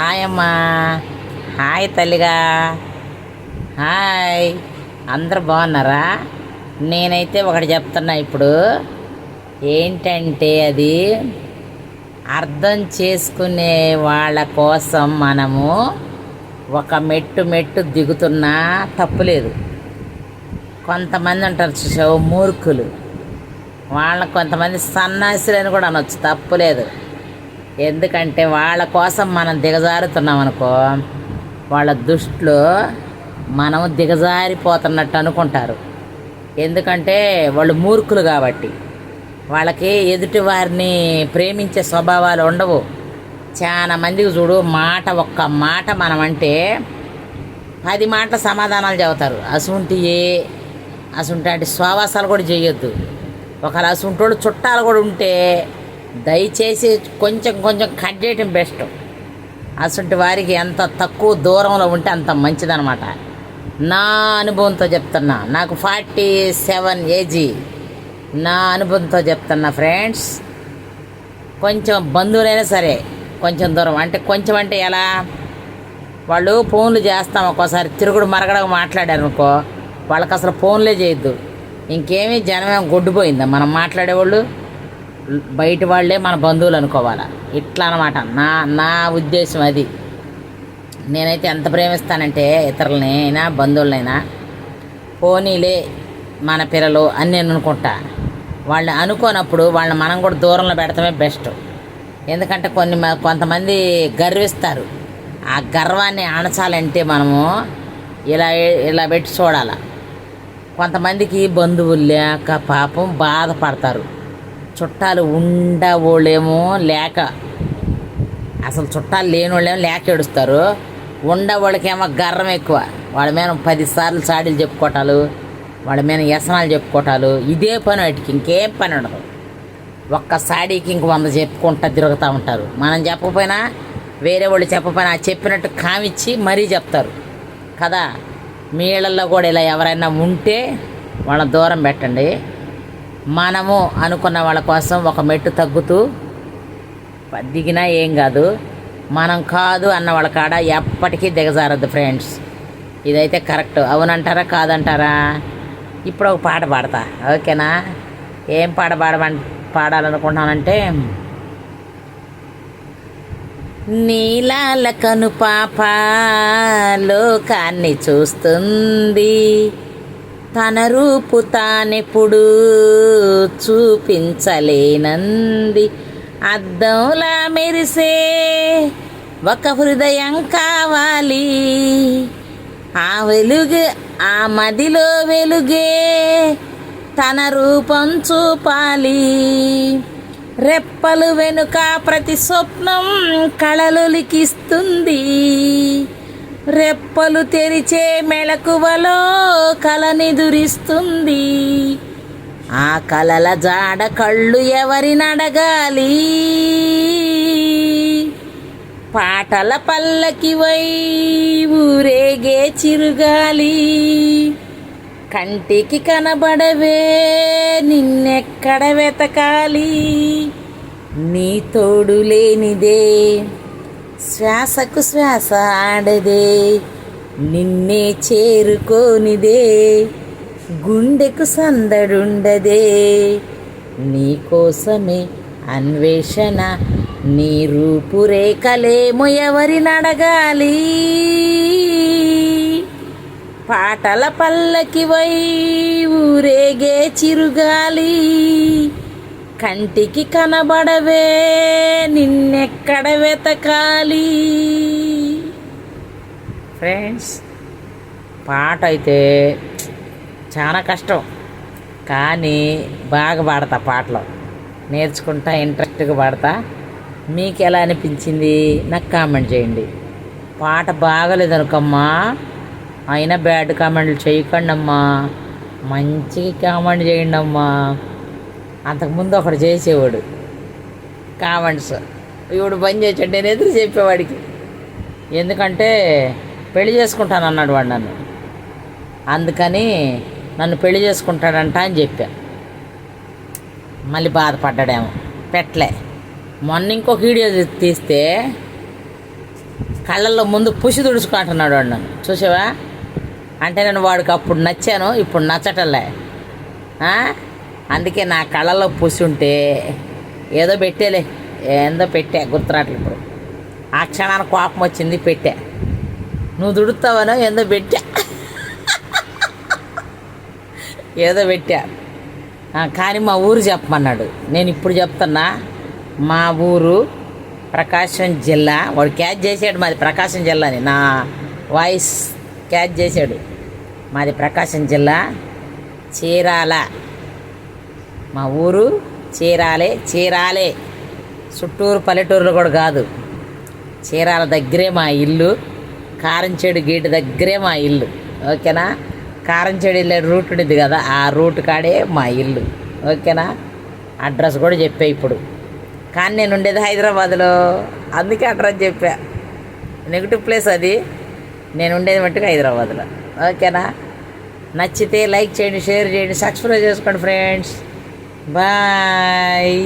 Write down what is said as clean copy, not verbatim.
Hi అమ్మా. Hi తల్లిగా. Hi. అందరు బాగున్నారా? నేనైతే ఒకటి చెప్తున్నా ఇప్పుడు. ఏంటంటే అది అర్థం చేసుకునే వాళ్ళ కోసం మనము ఒక మెట్టు మెట్టు దిగుతున్నా తప్పులేదు. కొంతమంది ఉంటారు చూసావు మూర్ఖులు, వాళ్ళని కొంతమంది సన్నాసులని కూడా అనొచ్చు, తప్పులేదు. ఎందుకంటే వాళ్ళ కోసం మనం దిగజారుతున్నాం అనుకో, వాళ్ళ దృష్టిలో మనం దిగజారిపోతున్నట్టు అనుకుంటారు. ఎందుకంటే వాళ్ళు మూర్ఖులు కాబట్టి. వాళ్ళకి ఎదుటి వారిని ప్రేమించే స్వభావాలు ఉండవు. చాలా మందికి చూడు, ఒక్క మాట మనం అంటే 10 మాటల సమాధానాలు చెబుతారు. అసుంటి స్వావాసాలు కూడా చేయొద్దు. ఒకవేళ అసుంటోళ్ళు చుట్టాలు కూడా ఉంటే దయచేసి కొంచెం కొంచెం కట్ చేయటం బెస్ట్. అసంటి వారికి ఎంత తక్కువ దూరంలో ఉంటే అంత మంచిదనమాట. నా అనుభవంతో చెప్తున్నా, నాకు 47 ఏజీ. నా అనుభవంతో చెప్తున్నా ఫ్రెండ్స్. కొంచెం బంధువులైనా సరే కొంచెం దూరం అంటే, కొంచెం అంటే ఎలా, వాళ్ళు ఫోన్లు చేస్తాం ఒక్కోసారి తిరుగుడు మరగడగా మాట్లాడారు అనుకో, వాళ్ళకి అసలు ఫోన్లే చేయొద్దు. ఇంకేమీ జనమేం గొడ్డుపోయిందా మనం మాట్లాడేవాళ్ళు? బయట వాళ్ళే మన బంధువులు అనుకోవాలా, ఇట్లా అనమాట. నా ఉద్దేశం అది. నేనైతే ఎంత ప్రేమిస్తానంటే ఇతరులని అయినా బంధువులనైనా, పోనీలే మన పిల్లలు అని నేను అనుకుంటా. వాళ్ళని అనుకోనప్పుడు వాళ్ళని మనం కూడా దూరంలో పెడతామే బెస్ట్. ఎందుకంటే కొంతమంది గర్విస్తారు. ఆ గర్వాన్ని అణచాలంటే మనము ఇలా పెట్టి చూడాలి. కొంతమందికి బంధువులు లేక పాపం బాధపడతారు. చుట్టాలు ఉండేమో లేక, అసలు చుట్టాలు లేని వాళ్ళేమో లేక ఏడుస్తారు. ఉండేవాళ్ళకేమో గర్వం ఎక్కువ. వాళ్ళ మీద 10 సార్లు సాడీలు చెప్పుకోవటాలు, వాళ్ళ మీద వ్యసనాలు చెప్పుకోవటాలు, ఇదే పని. వాటికి ఇంకేం పని ఉండదు. ఒక్క సాడీకి ఇంక 100 చెప్పుకుంటా తిరుగుతూ ఉంటారు. మనం చెప్పకపోయినా, వేరే వాళ్ళు చెప్పకపోయినా చెప్పినట్టు కామిచ్చి మరీ చెప్తారు కదా. మీ ఇళ్ళల్లో కూడా ఇలా ఎవరైనా ఉంటే వాళ్ళ దూరం పెట్టండి. మనము అనుకున్న వాళ్ళ కోసం ఒక మెట్టు తగ్గుతూ దిగినా ఏం కాదు. మనం కాదు అన్న వాళ్ళ కాడ ఎప్పటికీ దిగజారద్దు ఫ్రెండ్స్. ఇదైతే కరెక్ట్. అవునంటారా కాదంటారా? ఇప్పుడు ఒక పాట పాడతా, ఓకేనా? ఏం పాట పాడాలనుకుంటున్నానంటే, నీలాల కను పాప లోకాన్ని చూస్తుంది, తన రూపు తానెప్పుడు చూపించలేనంది, అద్దంలా మెరిసే ఒక హృదయం కావాలి, ఆ వెలుగు ఆ మదిలో వెలుగే తన రూపం చూపాలి, రెప్పలు వెనుక ప్రతి స్వప్నం కళలులికిస్తుంది, రెప్పలు తెరిచే మెళకువలో కలనిదురిస్తుంది, ఆ కలల జాడ కళ్ళు ఎవరినడగాలి, పాటల పల్లకివై ఊరేగే చిరుగాలి, కంటికి కనబడవే నిన్నెక్కడ వెతకాలి, నీ తోడు లేనిదే శ్వాసకు శ్వాస ఆడదే, నిన్నే చేరుకోనిదే గుండెకు సందడుండదే, నీకోసమే అన్వేషణ, నీ రూపురేఖలేమో ఎవరినడగాలి, పాటల పల్లకివై ఊరేగే చిరుగాలి, కంటికి కనబడవే నిన్నెక్కడ వెతకాలి. ఫ్రెండ్స్, పాట అయితే చాలా కష్టం, కానీ బాగా పాడతా. పాటలు నేర్చుకుంటా, ఇంట్రెస్ట్గా పాడతా. మీకు ఎలా అనిపించింది నాకు కామెంట్ చేయండి. పాట బాగలేదనుకమ్మా, అయినా బ్యాడ్ కామెంట్లు చేయకండి అమ్మా, మంచిగా కామెంట్ చేయండి అమ్మా. అంతకుముందు ఒకడు చేసేవాడు కామెంట్స్, ఇప్పుడు బంద్ చేసాడు. నేను ఎదురు చెప్పేవాడికి, ఎందుకంటే పెళ్లి చేసుకుంటాను అన్నాడు వాడు నన్ను. అందుకని నన్ను పెళ్లి చేసుకుంటాడంట అని చెప్పా. మళ్ళీ బాధపడ్డాడేమో, పెట్టలే. మొన్న ఇంకొక వీడియో తీస్తే కళ్ళల్లో ముందు పుసి తుడుచుకుంటున్నాడు వాడు నన్ను చూసావా. అంటే నేను వాడికి అప్పుడు నచ్చాను, ఇప్పుడు నచ్చటలే. అందుకే నా కళ్ళల్లో పుసి ఉంటే ఏదో పెట్టేలే, ఏందో పెట్టా గుర్తురాట్లు ఇప్పుడు. ఆ క్షణానికి కోపం వచ్చింది పెట్టా. నువ్వు దుడుతావనో ఏందో పెట్టా, ఏదో పెట్టా. కానీ మా ఊరు చెప్పమన్నాడు. నేను ఇప్పుడు చెప్తున్నా, మా ఊరు ప్రకాశం జిల్లా. వాడు క్యాచ్ చేసాడు మాది ప్రకాశం జిల్లాని, నా వాయిస్ క్యాచ్ చేశాడు. మాది ప్రకాశం జిల్లా చీరాల. మా ఊరు చీరాలే. చుట్టూరు పల్లెటూరులో కూడా కాదు, చీరాల దగ్గరే మా ఇల్లు. కారంచేడు గేటు దగ్గరే మా ఇల్లు. ఓకేనా. కారంచేడు వెళ్ళే రూట్ ఉండేది కదా, ఆ రూట్ కాడే మా ఇల్లు. ఓకేనా. అడ్రస్ కూడా చెప్పా ఇప్పుడు. కానీ నేను ఉండేది హైదరాబాద్లో, అందుకే అడ్రస్ చెప్పా. నెగిటివ్ ప్లేస్ అది, నేను ఉండేది మట్టుకు హైదరాబాద్లో. ఓకేనా. నచ్చితే లైక్ చేయండి, షేర్ చేయండి, సబ్స్క్రైబ్ చేసుకోండి ఫ్రెండ్స్. బాయ్.